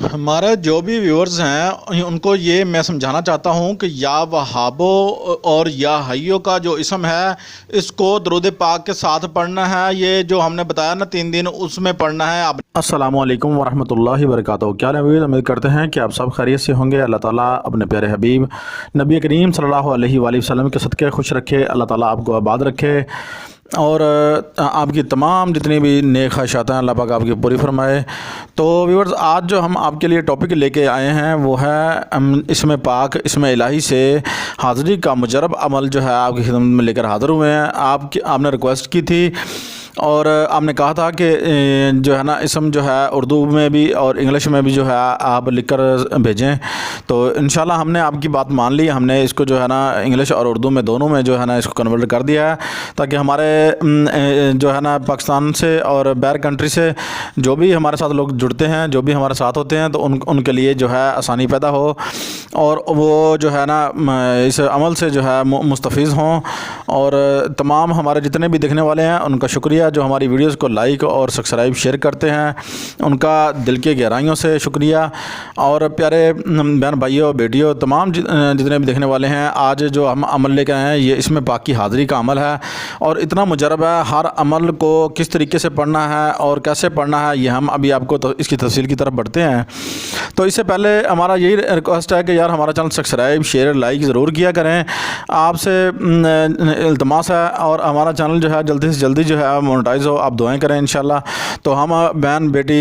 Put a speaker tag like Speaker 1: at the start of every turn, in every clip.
Speaker 1: हमारे जो भी व्यूअर्स हैं उनको ये मैं समझाना चाहता हूँ कि या वहाबो और या हयो का जो इसम है इसको दरूद पाक के साथ पढ़ना है। ये जो हमने बताया ना 3 दिन उसमें पढ़ना है। आप
Speaker 2: अस्सलामुअलैकुम वरहमतुल्लाहि वबरकातुहू। क्या नवीद उम्मीद करते हैं कि आप सब खैरियत से होंगे। अल्लाह ताला अपने प्यारे हबीब नबी करीम सल्लल्लाहु अलैहि वसल्लम के सदक़े खुश रखे। अल्लाह ताला आपको आबाद रखे और आपकी तमाम जितनी भी नेक ख्वाहिशात हैं अल्लाह पाक आपकी पूरी फरमाए। तो व्यूअर्स, आज जो हम आपके लिए टॉपिक लेके आए हैं वो है इसमें पाक इसमें इलाही से हाज़िरी का मुजरब अमल जो है आपकी खिदमत में लेकर हाज़िर हुए हैं। आपने रिक्वेस्ट की थी और आपने कहा था कि जो है ना इसम जो है उर्दू में भी और इंग्लिश में भी जो है आप लिख कर भेजें। तो इंशाल्लाह हमने आपकी बात मान ली। हमने इसको जो है ना इंग्लिश और उर्दू में दोनों में जो है ना इसको कन्वर्ट कर दिया है ताकि हमारे जो है ना पाकिस्तान से और बैर कंट्री से जो भी हमारे साथ लोग जुड़ते हैं, जो भी हमारे साथ होते हैं, तो उनके लिए जो है आसानी पैदा हो और वो जो है ना इस अमल से जो है मुस्तफ़ीज़ हों। और तमाम हमारे जितने भी देखने वाले हैं उनका शुक्रिया जो हमारी वीडियोस को लाइक और सब्सक्राइब शेयर करते हैं, उनका दिल के गहराइयों से शुक्रिया। और प्यारे बहन भाइयों बेटियों तमाम जितने भी देखने वाले हैं, आज जो हम अमल लेकर आए हैं ये इसमें पाक की हाज़िरी का अमल है और इतना मुजरब है। हर अमल को किस तरीके से पढ़ना है और कैसे पढ़ना है ये हम अभी आपको तो इसकी तफसील की तरफ बढ़ते हैं। तो इससे पहले हमारा यही रिक्वेस्ट है कि यार हमारा चैनल सब्सक्राइब शेयर लाइक ज़रूर किया करें, आपसे इल्तमास है। और हमारा चैनल जो है जल्दी से जल्दी जो है मोनेटाइज हो, आप दुआएं करें इंशाल्लाह। तो हम बहन बेटी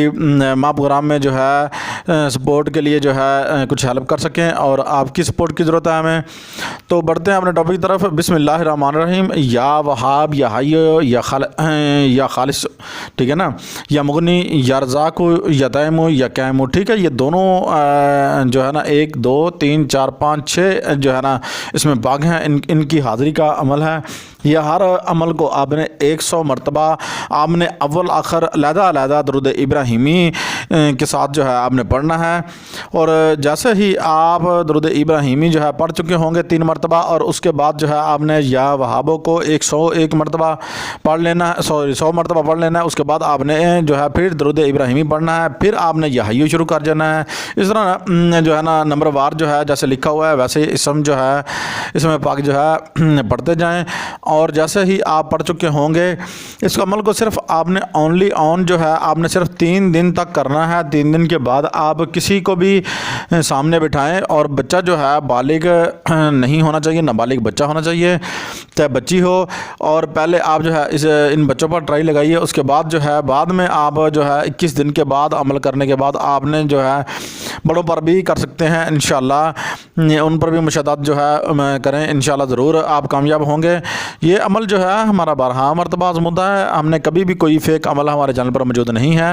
Speaker 2: माँ प्रोग्राम में जो है सपोर्ट के लिए जो है कुछ हेल्प कर सकें और आपकी सपोर्ट की ज़रूरत है हमें। तो बढ़ते हैं अपने टॉपिक की तरफ। बिस्मिल्लाहिर्रहमानिर्रहीम। या वहाब या हय्यो या खालिस, ठीक है ना, या मुगनी या रज़ाक़ु या तैमु या कैमु, ठीक है। ये दोनों जो है ना 1 2 3 4 5 6 जो है ना इसमें भाग हैं। इनकी हाज़िरी का अमल है। यह हर अमल को आपने 100 मरतबा आपने अव्वल आखिर अलहदा दरूद इब्राहिमी के साथ जो है आपने पढ़ना है। और जैसे ही आप दरूद इब्राहिमी जो है पढ़ चुके होंगे 3 मरतबा और उसके बाद जो है आपने या वहाबों को 101 मरतबा पढ़ लेना है, 100 मरतबा पढ़ लेना है। उसके बाद आपने जो है फिर दरूद इब्राहिमी पढ़ना है, फिर आपने या हय्यो शुरू कर जाना है। इस तरह जो है ना नंबर वार जो है जैसे लिखा हुआ है वैसे इसम जो है इसमें पाक जो है पढ़ते जाएँ। और जैसे ही आप पढ़ चुके होंगे इस अमल को सिर्फ आपने ओनली ऑन जो है आपने सिर्फ 3 दिन तक करना है। 3 दिन के बाद आप किसी को भी सामने बिठाएं और बच्चा जो है बालिग नहीं होना चाहिए, नाबालिग बच्चा होना चाहिए, चाहे बच्ची हो। और पहले आप जो है इन बच्चों पर ट्राई लगाइए। उसके बाद जो है बाद में आप जो है 21 दिन के बाद अमल करने के बाद आपने जो है बड़ों पर भी कर सकते हैं इंशाल्लाह। उन पर भी मुशाहदात जो है करें, इंशाल्लाह ज़रूर आप कामयाब होंगे। ये अमल जो है हमारा 12 मरतबा आज़मूदा है। हमने कभी भी कोई फ़ेक अमल हमारे चैनल पर मौजूद नहीं है।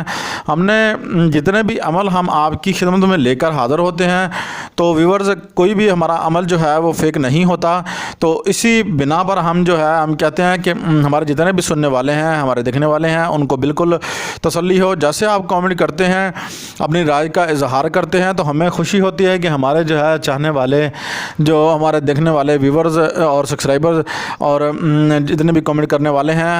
Speaker 2: हमने जितने भी अमल हम आपकी खिदमत में लेकर हाज़िर होते हैं तो व्यूअर्स कोई भी हमारा अमल जो है वो फ़ेक नहीं होता। तो इसी बिना पर हम जो है हम कहते हैं कि हमारे जितने भी सुनने वाले हैं हमारे देखने वाले हैं उनको बिल्कुल तसल्ली हो। जैसे आप कमेंट करते हैं अपनी राय का इजहार करते हैं तो हमें खुशी होती है कि हमारे जो है चाहने वाले जो हमारे देखने वाले व्यूअर्स और सब्सक्राइबर्स और जितने भी कमेंट करने वाले हैं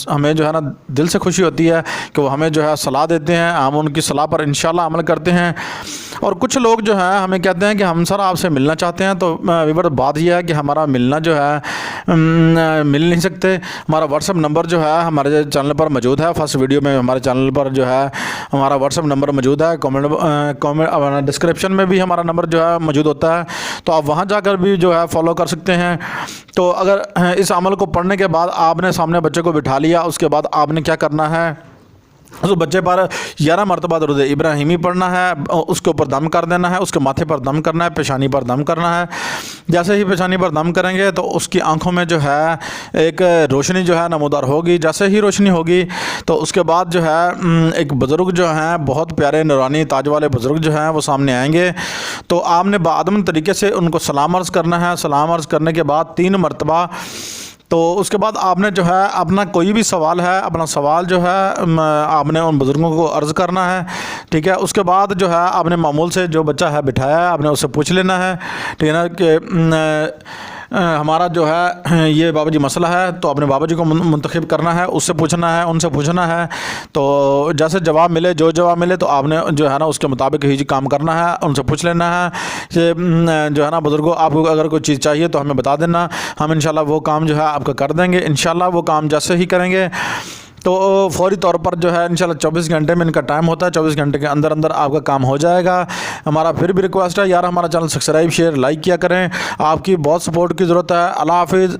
Speaker 2: हमें जो है ना दिल से खुशी होती है कि वो हमें जो है सलाह देते हैं। हम उनकी सलाह पर इंशाल्लाह अमल करते हैं। और कुछ लोग जो है हमें कहते हैं कि हम सर आपसे मिलना चाहते हैं। तो व्यूअर बात यह है कि हमारा मिलना जो है मिल नहीं सकते। हमारा व्हाट्सअप नंबर जो है हमारे चैनल पर मौजूद है। फर्स्ट वीडियो में हमारे चैनल पर जो है हमारा व्हाट्सअप नंबर मौजूद है। कमेंट डिस्क्रिप्शन में भी हमारा नंबर जो है मौजूद होता है, तो आप वहाँ जाकर भी जो है फॉलो कर सकते हैं। तो अगर इस अमल को पढ़ने के बाद आपने सामने बच्चे को बिठा लिया, उसके बाद आपने क्या करना है, उस बच्चे पर 11 मरतबा दरूद इब्राहिमी पढ़ना है, उसके ऊपर दम कर देना है, उसके माथे पर दम करना है, पेशानी पर दम करना है। जैसे ही पेशानी पर दम करेंगे तो उसकी आंखों में जो है एक रोशनी जो है नमूदार होगी। जैसे ही रोशनी होगी तो उसके बाद जो है एक बुज़ुर्ग जो हैं बहुत प्यारे नूरानी ताज वाले बुज़ुर्ग जो हैं वो सामने आएंगे। तो आपने बादमन तरीके से उनको सलाम अर्ज़ करना है। सलाम अर्ज़ करने के बाद 3 मरतबा तो उसके बाद आपने जो है अपना कोई भी सवाल है अपना सवाल जो है आपने उन बुज़ुर्गों को अर्ज़ करना है, ठीक है। उसके बाद जो है आपने मामूल से जो बच्चा है बिठाया है आपने उससे पूछ लेना है, ठीक है ना, कि हमारा जो है ये बाबा जी मसला है, तो अपने बाबा जी को मुंतखब करना है, उससे पूछना है, उनसे पूछना है। तो जैसे जवाब मिले, जो जवाब मिले तो आपने जो है ना उसके मुताबिक ही जी काम करना है, उनसे पूछ लेना है कि जो है ना बुज़ुर्गों, आपको अगर कोई चीज़ चाहिए तो हमें बता देना, हम इंशाल्लाह वो काम जो है आपका कर देंगे। इंशाल्लाह वो काम जैसे ही करेंगे तो फ़ौरी तौर पर जो है इंशाल्लाह 24 घंटे में इनका टाइम होता है, 24 घंटे के अंदर अंदर आपका काम हो जाएगा। हमारा फिर भी रिक्वेस्ट है यार, हमारा चैनल सब्सक्राइब शेयर लाइक किया करें, आपकी बहुत सपोर्ट की ज़रूरत है। अल्लाह हाफिज़।